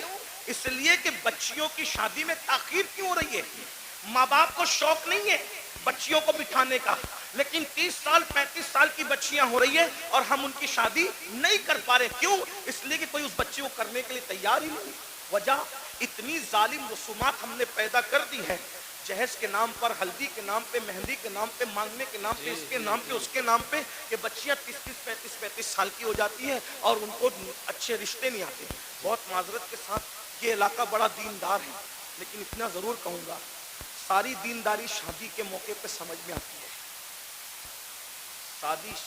اس لیے کہ بچیوں کی شادی میں تاخیر کیوں ہو رہی ہے. ماں باپ کو شوق نہیں ہے بچیوں کو بٹھانے کا, لیکن 30 سال 35 سال کی بچیاں ہو رہی ہے اور ہم ان کی شادی نہیں کر پا رہے. کیوں؟ اس لیے کہ کوئی اس بچی کو کرنے کے لیے تیار ہی نہیں. وجہ, اتنی ظالم رسومات ہم نے پیدا کر دی ہے. جہیز کے نام پر, ہلدی کے نام پہ, مہندی کے نام پہ, مانگنے کے نام پہ, اس کے نام پہ, اس کے نام پہ, کہ بچیاں 30 35 سال کی ہو جاتی ہیں اور ان کو اچھے رشتے نہیں آتے. بہت معذرت کے ساتھ, یہ علاقہ بڑا دیندار ہے, لیکن اتنا ضرور کہوں گا, ساری دینداری شادی کے موقع پہ سمجھ میں آتی ہے.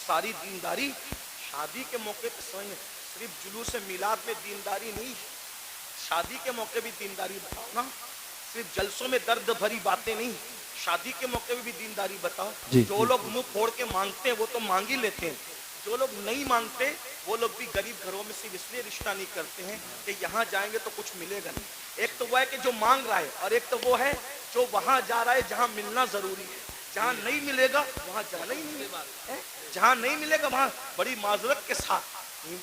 ساری دینداری شادی کے موقع پہ سمجھ میں. صرف جلوس میلاد میں دینداری نہیں, شادی کے موقع بھی دینداری بتاؤ نا. صرف جلسوں میں درد بھری باتیں نہیں, شادی کے موقع بھی دینداری بتاؤ. جو لوگ منہ پھوڑ کے مانگتے ہیں وہ تو مانگ ہی لیتے ہیں, جو لوگ نہیں مانگتے وہ لوگ بھی غریب گھروں میں صرف اس لیے رشتہ نہیں کرتے ہیں کہ یہاں جائیں گے تو کچھ ملے گا نہیں. ایک تو وہ ہے کہ جو مانگ رہا ہے, اور ایک تو وہ ہے جو وہاں جا رہا ہے جہاں ملنا ضروری ہے. جہاں نہیں ملے گا وہاں جانا ہی نہیں ہے. جہاں نہیں ملے گا وہاں, بڑی معذرت کے ساتھ,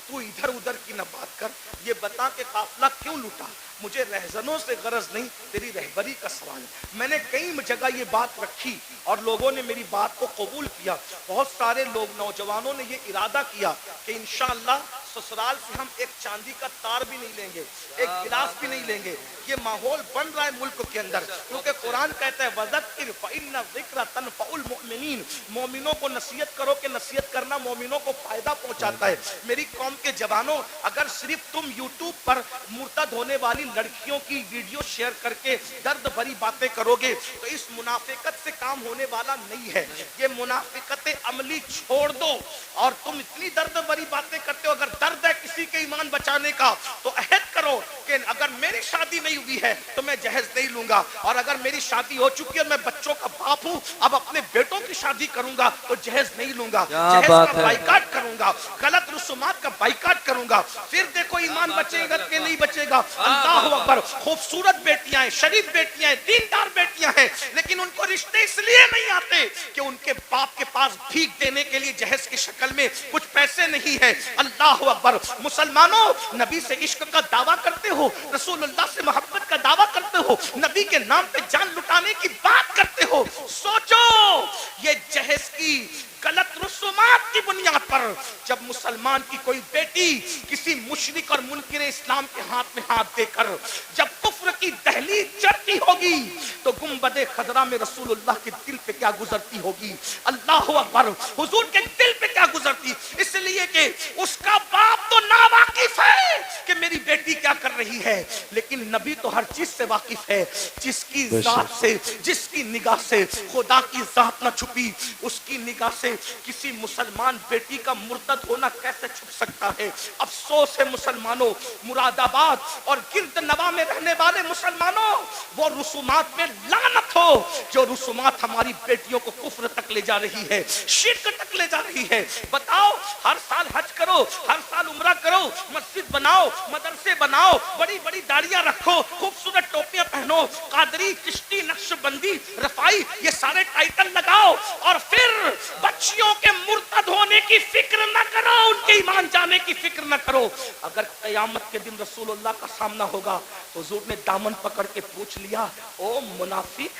تو ادھر ادھر کی نہ بات کر, یہ بتا کہ قافلہ کیوں لوٹا. مجھے رہزنوں سے غرض نہیں, تیری رہبری کا سوال ہے. میں نے کئی جگہ یہ بات رکھی اور لوگوں نے میری بات کو قبول کیا. بہت سارے لوگ, نوجوانوں نے یہ ارادہ کیا کہ انشاءاللہ سسرال سے ہم ایک چاندی کا تار بھی نہیں لیں گے, ایک گلاس بھی نہیں لیں گے. یہ ماحول بن رہا ہے ملک کے اندر, کیونکہ قرآن کہتا ہے وَذَكِّرْ فَإِنَّ الذِّكْرَ تَنفَعُ الْمُؤْمِنِينَ. مومنوں کو نصیحت کرو کہ نصیحت کرنا مومنوں کو فائدہ پہنچاتا ہے. میری قوم کے جوانوں, اگر صرف تم یوٹیوب پر مرتد ہونے والی لڑکیوں کی ویڈیو شیئر کر کے درد بھری باتیں کرو گے تو اس منافقت سے کام ہونے والا نہیں ہے. یہ منافقت عملی چھوڑ دو. اور تم اتنی درد بھری باتیں کرتے ہو, اگر درد ہے کسی کے ایمان بچانے کا تو عہد کرو کہ اگر میری شادی نہیں ہوئی ہے تو میں جہیز نہیں لوں گا, اور اگر میری شادی ہو چکی ہے اور میں بچوں کا باپ ہوں, اب اپنے بیٹوں کی شادی کروں گا تو جہیز نہیں لوں گا, جہیز کا بائیکاٹ کروں گا, غلط رسومات کا بائیکاٹ کروں گا. پھر دیکھو ایمان بچے گا کہ نہیں بچے گا. اللہ اکبر. خوبصورت بیٹیاں ہیں, شریف بیٹیاں ہیں, دیندار بیٹیاں ہیں, لیکن ان کو رشتے اس لیے نہیں آتے کہ ان کے باپ کے پاس بھیک دینے کے لیے جہیز کی شکل میں کچھ پیسے نہیں ہیں. اللہ اکبر. مسلمانوں, نبی سے عشق کا دعویٰ کرتے ہو, رسول اللہ سے محبت کا دعویٰ کرتے ہو, نبی کے نام پہ جان لٹانے کی بات کرتے ہو. سوچو, یہ جہیز کی غلط رسومات کی بنیاد پر جب مسلمان کی کوئی بیٹی کسی مشرک اور منکر اسلام کے ہاتھ میں ہاتھ دے کر جب کفر کی دہلیز چڑھتی ہوگی تو گنبد خضرا میں رسول اللہ کے دل پہ کیا گزرتی ہوگی. اللہ اکبر. حضور کے دل پہ کیا گزرتی, اس لیے کہ اس کا باپ تو ناواقف ہے کہ میری بیٹی کیا کر رہی ہے, لیکن نبی تو ہر چیز سے واقف ہے. جس کی ذات سے, جس کی نگاہ سے خدا کی ذات نہ چھپی, اس کی نگاہ سے کسی مسلمان بیٹی کا مرتد ہونا کیسے چھپ سکتا ہے. افسوس ہے مسلمانوں, مراد آباد اور گرد نواح میں رہنے والے مسلمانوں, وہ رسومات میں لعنت ہو جو رسومات ہماری بیٹیوں کو کفر تک لے جا رہی ہے, شرک تک لے جا رہی ہے. بتاؤ, ہر سال حج کرو, ہر سال عمرہ کرو, مسجد بناؤ, مدرسے بناؤ, بڑی بڑی داڑیاں رکھو, خوبصورت ٹوپیاں پہنو, قادری, چشتی, نقشبندی, رفائی, یہ سارے ٹائٹل لگاؤ, اور پھر بچیوں کے مرتد ہونے کی فکر نہ کرو, ان کے ایمان جانے کی فکر نہ کرو. اگر قیامت کے دن رسول اللہ کا سامنا ہوگا, حضور نے دامن پکڑ کے پوچھ لیا, او منافق,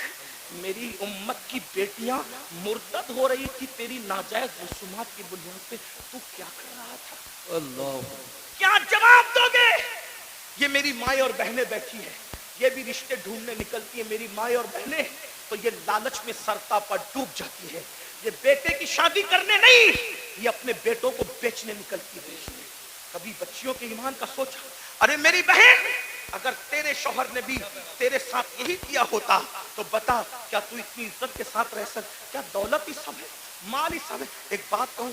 میری امت کی بیٹیاں مرتد ہو رہی تھی تیری ناجائز رسومات کی بنیاد پہ, تو کیا کر رہا تھا؟ اللہ, کیا جواب دو گے؟ یہ میری مائیں اور بہنیں بیٹھی ہیں, یہ بھی رشتے ڈھونڈنے نکلتی ہیں میری مائیں اور بہنیں, تو یہ لالچ میں سرتا پر ڈوب جاتی ہے. یہ بیٹے کی شادی کرنے نہیں, یہ اپنے بیٹوں کو بیچنے نکلتی ہے. کبھی بچیوں کے ایمان کا سوچا؟ ارے میری بہن, اگر تیرے شوہر نے بھی تیرے ساتھ یہی کیا ہوتا تو بتا, کیا تو اتنی عزت کے ساتھ رہ سکتا؟ کیا دولت ہی سب ہے, مال ہی سب ہے؟ ایک بات کہوں,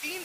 3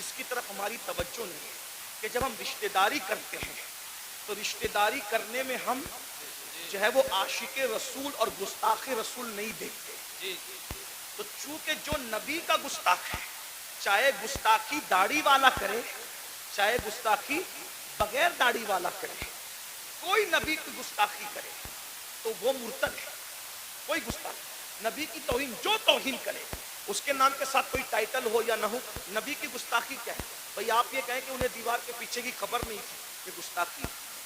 جس کی طرف ہماری توجہ نہیں ہے کہ جب ہم رشتہ داری کرتے ہیں تو رشتہ داری کرنے میں ہم جو ہے وہ عاشق رسول اور گستاخ رسول نہیں دیکھتے. تو چونکہ جو نبی کا گستاخ ہے چاہے گستاخی داڑھی والا کرے چاہے گستاخی بغیر داڑھی والا کرے, کوئی نبی کی گستاخی کرے تو وہ مرتد ہے. کوئی گستاخ نبی کی توہین, جو توہین کرے اس کے نام کے ساتھ کوئی ٹائٹل ہو یا نہ ہو, نبی کی گستاخی کیا ہے بھئی؟ آپ یہ کہیں کہ انہیں دیوار کے پیچھے کی خبر نہیں تھی, یہ گستاخی.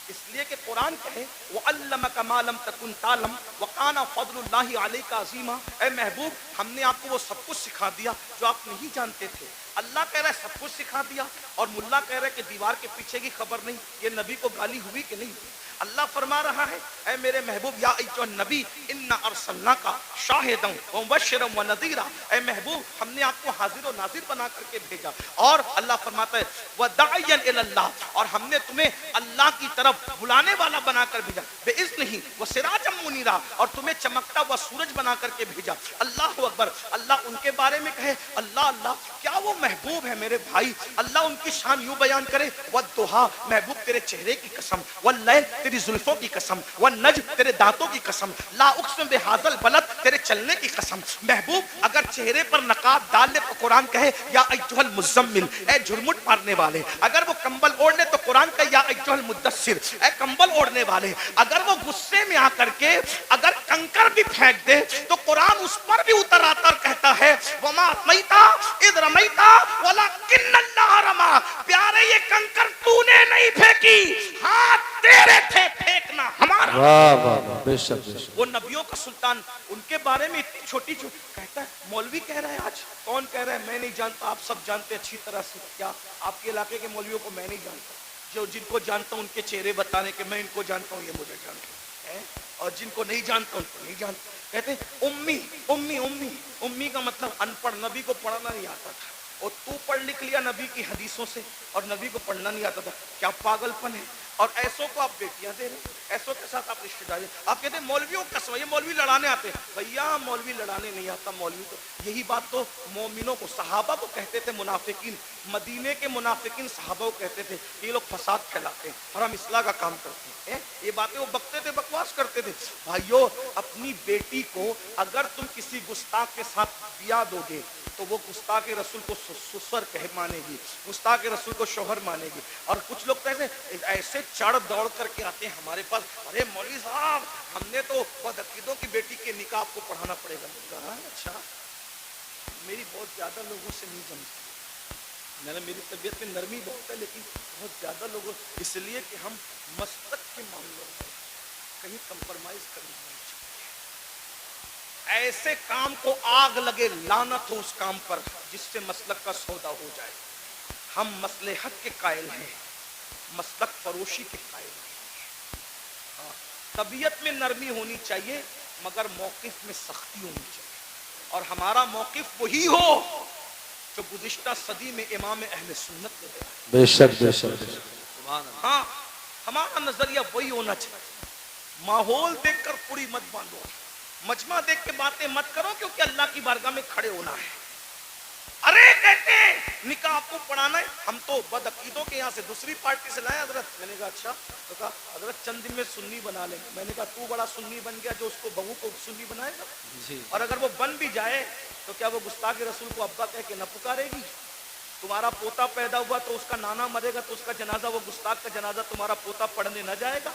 اس لیے کہ قرآن کہے وَعَلَّمَكَ مَا لَمْ تَكُنْ تَعْلَمْ وَكَانَ فَضْلُ اللَّهِ عَلَيْكَ عَظِيمًا. اے محبوب, ہم نے آپ کو وہ سب کچھ سکھا دیا جو آپ نہیں جانتے تھے. اللہ کہہ رہا ہے سب کچھ سکھا دیا, اور ملا کہہ رہا ہے کہ دیوار کے پیچھے کی خبر نہیں. یہ نبی کو گالی ہوئی کہ نہیں؟ اللہ فرما رہا ہے اے میرے محبوب یا ایھا النبی انا ارسلناک شاہدا ومبشرا ونذیرا. اے محبوب, ہم نے آپ کو حاضر و ناظر بنا کر کے بھیجا. اور اللہ فرماتا ہے وداعیا الی اللہ, اور ہم نے تمہیں اللہ کی طرف بلانے والا بنا کر بھیجا. باذنہ وسراجا منیرا, اور تمہیں چمکتا ہوا سورج بنا کر کے بھیجا. اللہ اکبر. اللہ ان کے بارے میں کہے اللہ اللہ, کیا وہ محبوب ہے میرے بھائی؟ اللہ ان کی شان یوں بیان کرے والضحیٰ, محبوب تیرے چہرے کی قسم, واللیل تیری زلفوں کی قسم, والنجم تیرے دانتوں کی قسم, لا اقسم بہذا البلد تیرے چلنے کی قسم. محبوب اگر چہرے پر نقاب ڈال لے تو قرآن کہے یا ایھا المزمل, اے جھرمٹ مارنے والے. اگر وہ کمبل اوڑھ لے تو قرآن کہے یا ایھا المدثر, اے کمبل اوڑھنے والے. اگر وہ غصے میں آ کر کے اگر کنکر بھی پھینک دے تو قرآن اس پر بھی اتر آتا اور کہتا ہے وما رمیتا اذ رمیتا ولکن اللہ رما. پیارے یہ کنکر تو نے نہیں پھینکی, ہاں تیرے تھے, پھینکنا ہمارا. واہ واہ, بے شک بے شک. وہ نبیوں کا سلطان, ان کے بارے میں اتنی چھوٹی چھوٹی کہتا ہے. مولوی کہہ رہا ہے آج, کون کہہ رہا ہے میں نہیں جانتا, آپ سب جانتے اچھی طرح سے. کیا آپ کے علاقے کے مولویوں کو میں نہیں جانتا؟ جو جن کو جانتا ہوں ان کے چہرے بتانے کے میں ان کو جانتا ہوں, یہ مجھے جانتا ہے, اور جن کو نہیں جانتا ان کو نہیں جانتا. کہتے ہیں امی امی امی. امی کا مطلب ان پڑھ, نبی کو پڑھنا نہیں آتا تھا, اور تو پڑھ لکھ لیا نبی کی حدیثوں سے, اور نبی کو پڑھنا نہیں آتا تھا. کیا پاگل پن ہے؟ اور ایسوں کو آپ بیٹیاں دے رہے ہیں, ایسوں کے ساتھ آپ رشتہ داری. آپ کہتے ہیں مولویوں کا قسم, یہ مولوی لڑانے آتے ہیں. بھیا مولوی لڑانے نہیں آتا. مولوی تو یہی بات تو مومنوں کو, صحابہ کو کہتے تھے منافقین. مدینے کے منافقین صحابہ کو کہتے تھے یہ لوگ فساد پھیلاتے ہیں اور ہم اصلاح کا کام کرتے ہیں. یہ باتیں وہ بکتے تھے, بکواس کرتے تھے. بھائیو, اپنی بیٹی کو اگر تم کسی گستاخ کے ساتھ بیاہ دو گے تو وہ گستاخ رسول کو سسر کہہ مانے گی, گستاخ رسول کو شوہر مانے گی. اور کچھ لوگ ایسے چڑھ دوڑ کر کے آتے ہیں ہمارے پاس, ارے مولوی صاحب ہم نے تو بدعقیدوں کی بیٹی کے نکاح آپ کو پڑھانا پڑے گا. اچھا, میری بہت زیادہ لوگوں سے نہیں جمتی, میں نے میری طبیعت میں نرمی بہت ہے, لیکن بہت زیادہ لوگوں, اس لیے کہ ہم مسلک کے معاملوں میں کہیں کمپرمائز کرنے نہیں چاہتے. ایسے کام کو آگ لگے, لعنت ہو اس کام پر جس سے مسلک کا سودا ہو جائے. ہم مصلحت کے قائل ہیں, مسلک فروشی کے قائل ہیں. طبیعت میں نرمی ہونی چاہیے مگر موقف میں سختی ہونی چاہیے, اور ہمارا موقف وہی ہو جو گزشتہ صدی میں امام اہل سنت نے دیا. بے شک بے شک. ہاں, ہمارا نظریہ وہی ہونا چاہیے. ماحول دیکھ کر پوری مت باندھو, مجمع دیکھ کے باتیں مت کرو, کیونکہ اللہ کی بارگاہ میں کھڑے ہونا ہے. ارے کہتے ہیں نکاح آپ کو پڑھانا ہے, ہم تو بدعقیدوں کے یہاں سے دوسری پارٹی سے لائے حضرت. میں نے کہا اچھا, تو کہا حضرت چند دن میں سنی بنا لیں گے. میں نے کہا تو بڑا سنی بن گیا جو اس کو بہو کو سنی بنائے گا جی. اور اگر وہ بن بھی جائے تو کیا وہ گستاخ رسول کو ابا کہہ کے نہ پکارے گی؟ تمہارا پوتا پیدا ہوا تو اس کا نانا مرے گا تو اس کا جنازہ, وہ گستاخ کا جنازہ تمہارا پوتا پڑھنے نہ جائے گا؟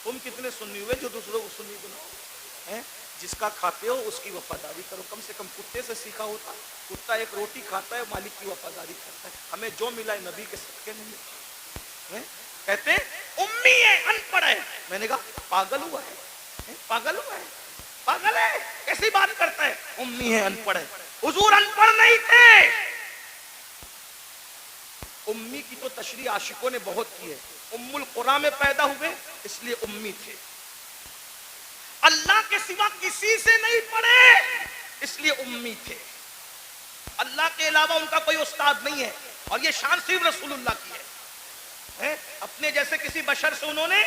تم کتنے سنی ہوئے جو دوسروں کو سنی بناؤ؟ جس کا کھاتے ہو اس کی وفاداری کرو. کم سے کم کتے سے سیکھا ہوتا. کتا ایک روٹی کھاتا ہے, مالک کی وفاداری کرتا ہے. ہمیں جو ملا ہے نبی کے صدقے نہیں ملا. کہتے ہیں امی ہے, ان پڑھ ہے. میں نے کہا پاگل ہوا ہے, پاگل ہوا ہے, پاگل ہے, کیسی بات کرتا ہے؟ امی ہے, ان پڑھ ہے. حضور ان پڑھ نہیں تھے. امی کی تو تشریح عاشقوں نے بہت کی ہے. ام القرآن میں پیدا ہوئے اس لیے امی تھے. اللہ کے سوا کسی سے نہیں پڑھے اس لیے امی تھے. اللہ کے علاوہ ان کا کوئی استاد نہیں ہے, اور یہ شان صرف رسول اللہ کی ہے. اپنے جیسے کسی بشر سے انہوں نے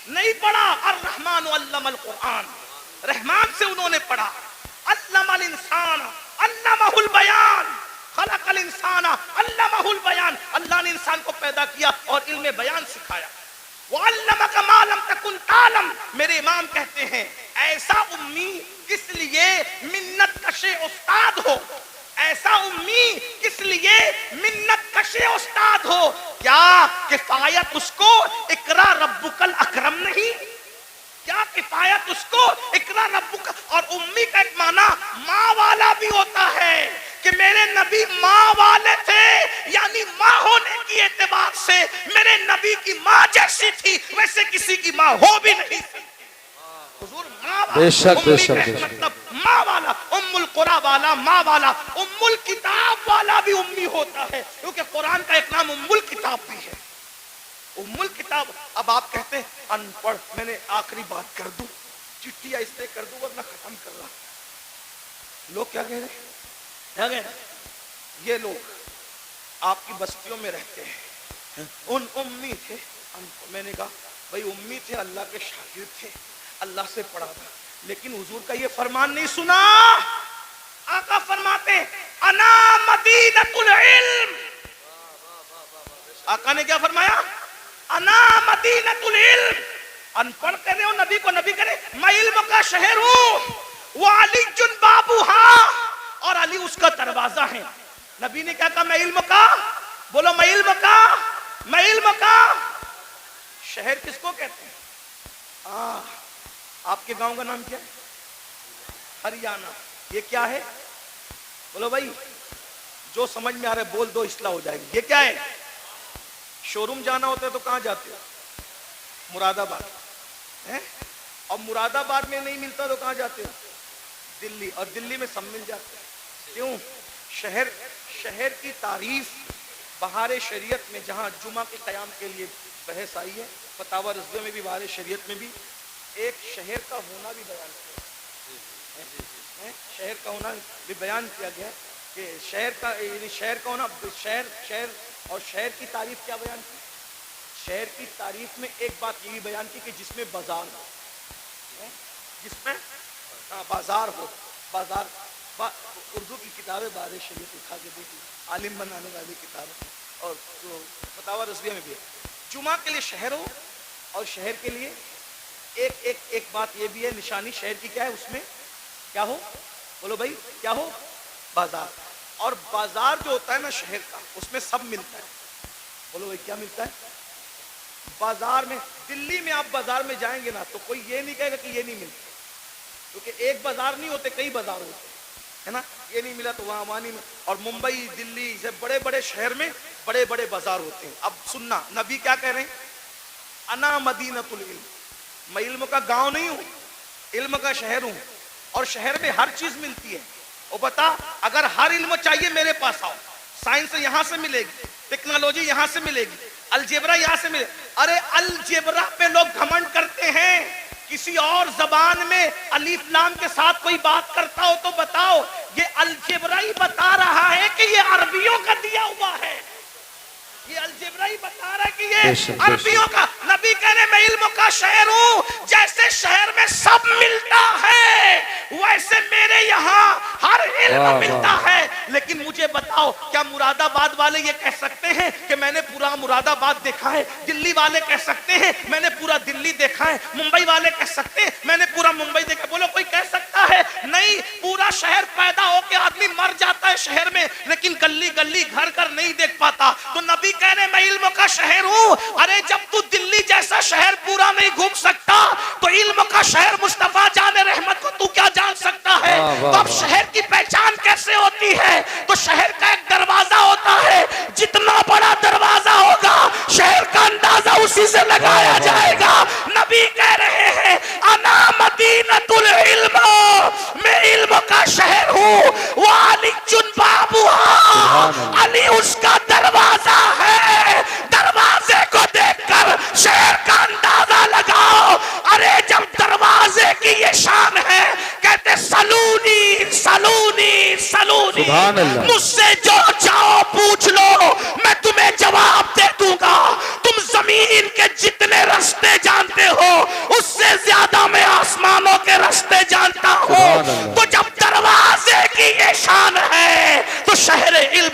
نہیں پڑھا. الرحمن علم القرآن, رحمان سے انہوں نے پڑھا. علم الانسان علمہ البیان, خلق الانسان علمہ البیان، اللہ نے انسان کو پیدا کیا اور علم بیان سکھایا. وعلمک ما لم تکن تعلم، میرے امام کہتے ہیں ایسا امی کس لیے منت کش استاد ہو، ایسا امی کس لیے منت کش استاد ہو. کیا کفایت اس کو اقرا ربک الاکرم نہیں؟ کیا کفایت اس کو اقرا ربک؟ اور امی کا ایک معنی ماں والا بھی ہوتا ہے کہ میرے نبی ماں والے تھے، یعنی ماں ہونے کی اعتبار سے میرے نبی کی ماں جیسی تھی، ویسے کسی کی ماں ہو بھی نہیں سکتی. حضور ماں والا، بے شک، بے شک، بے شک. مطلب ماں والا، ام القرآن والا ماں والا، ام الکتاب والا بھی امی ہوتا ہے، کیونکہ قرآن کا ایک نام ام الکتاب بھی ہے. ام الکتاب. اب آپ کہتے ہیں ان پڑھ، میں نے آخری بات کر دوں، چٹھی اس سے کر دوں ورنہ ختم کر رہا. لوگ کیا کہہ رہے ہیں؟ کیا کہہ رہے ہیں؟ یہ لوگ آپ کی بستیوں میں رہتے ہیں، ان امی تھے. میں نے کہا بھائی امی تھے، اللہ کے شاگرد تھے، اللہ سے پڑھا تھا، لیکن حضور کا یہ فرمان نہیں سنا. آقا فرماتے ہیں انا مدینۃ العلم. آقا نے کیا فرمایا؟ انا مدینۃ العلم. ان پڑھ کر رہے ہو نبی کو، نبی کرے میں علم کا شہر ہوں. وعلی بابوہا، اور علی اس کا دروازہ ہے. نبی نے کیا کہا؟ میں علم کا، بولو میں علم کا، میں علم کا شہر کس کو کہتے ہیں؟ آپ کے گاؤں کا نام کیا ہے؟ ہریانہ. یہ کیا ہے؟ بولو بھائی، جو سمجھ میں آ رہا ہے بول دو، اصلاح ہو جائے گی. یہ کیا ہے؟ شو روم جانا ہوتا ہے تو کہاں جاتے ہو؟ مراد آباد. اور مراد آباد میں نہیں ملتا تو کہاں جاتے ہو؟ دلی. اور دلی میں سب مل جاتے ہیں. کیوں؟ شہر کی تعریف بہار شریعت میں جہاں جمعہ کے قیام کے لیے بحث آئی ہے، فتاوی رضویہ میں بھی بہار شریعت میں بھی ایک شہر کا ہونا بھی بیان کیا، شہر کا ہونا بھی بیان کیا گیا کہ شہر کا، یعنی شہر کا ہونا، شہر اور شہر کی تعریف کیا بیان کی؟ شہر کی تعریف میں ایک بات یہ بھی بیان کی کہ جس میں بازار ہو، جس میں بازار ہو. بازار اردو کی کتابیں بہار شریعت اٹھا کے دیکھی، عالم بنانے والی کتاب، اور فتاوی رضویہ میں بھی ہے. جمعہ کے لیے شہر ہو، اور شہر کے لیے ایک بات یہ بھی ہے، نشانی شہر کی کیا ہے؟ اس میں کیا ہو؟ بولو بھائی کیا ہو؟ بازار. اور بازار جو ہوتا ہے نا شہر کا، اس میں سب ملتا ہے. بولو بھائی کیا ملتا ہے؟ بازار میں. دلی میں آپ بازار میں جائیں گے نا تو کوئی یہ نہیں کہے گا کہ یہ نہیں ملتا، کیونکہ ایک بازار نہیں ہوتے، کئی بازار ہوتے ہے نا. یہ نہیں ملا تو وہاں نہیں. اور ممبئی، دلی سے بڑے بڑے شہر میں بڑے بڑے بازار ہوتے ہیں. اب سننا نبی کیا کہہ رہے ہیں؟ انا مدینۃ العلم. میں علم کا گاؤں نہیں ہوں، علم کا شہر ہوں، اور شہر میں ہر چیز ملتی ہے. اور بتا، اگر ہر علم چاہیے میرے پاس آؤ. سائنس یہاں سے ملے گی، ٹیکنالوجی یہاں سے ملے گی، الجبرا یہاں سے ملے. ارے الجبرا پہ لوگ گھمنڈ کرتے ہیں. کسی اور زبان میں الف لام کے ساتھ کوئی بات کرتا ہو تو بتاؤ. یہ الجبرا ہی بتا رہا ہے کہ یہ عربیوں کا دیا ہوا ہے. یہ الجبرا ہی بتا رہا ہے کہ یہ عربیوں کا. نبی کہنے میں علم کا شہر ہوں. جیسے شہر میں سب ملتا ہے ویسے میرے یہاں ہر علم ملتا ہے. لیکن مجھے بتاؤ، کیا مراد آباد والے یہ کہہ سکتے ہیں کہ میں نے پورا مراد آباد دیکھا ہے؟ دلی والے کہہ سکتے ہیں میں نے پورا دلی دیکھا ہے؟ ممبئی والے کہہ سکتے ہیں میں نے پورا ممبئی دیکھا؟ بولو کوئی کہہ سکتا ہے؟ نہیں. پورا شہر پیدا ہو کے آدمی مر جاتا ہے شہر میں، لیکن گلی گلی گھر گھر نہیں دیکھ پاتا. تو نبی کہنے میں علم کا شہر ہوں. ارے جب تو دلی جیسا شہر پورا نہیں گھوم سکتا تو علم کا شہر مصطفیٰ جان رحمت کو تو کیا جان سکتا ہے؟ تو اب شہر کی پہچان کیسے ہوتی ہے؟ تو شہر کا ایک دروازہ ہوتا ہے. جتنا بڑا دروازہ ہوگا شہر کا اندازہ اسی سے لگایا جائے گا. نبی کہہ رہے ہیں انا مدینۃ العلم، میں علم کا شہر ہوں. وعلی بابوہا، علی اس کا دروازہ ہے. دروازے کو دیکھ کر شہر کا اندازہ لگاؤ. ارے جب دروازے کی یہ شان ہے، کہتے سلونی سلونی سلونی، مجھ سے جو چاہو پوچھ لو میں تمہیں جواب دے دوں گا. تم زمین کے جتنے رستے جانتے ہو اس سے زیادہ میں آسمانوں کے رستے جانتا ہوں. تو جب دروازے کی یہ شان ہے تو شہر علم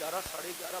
11, 11:30,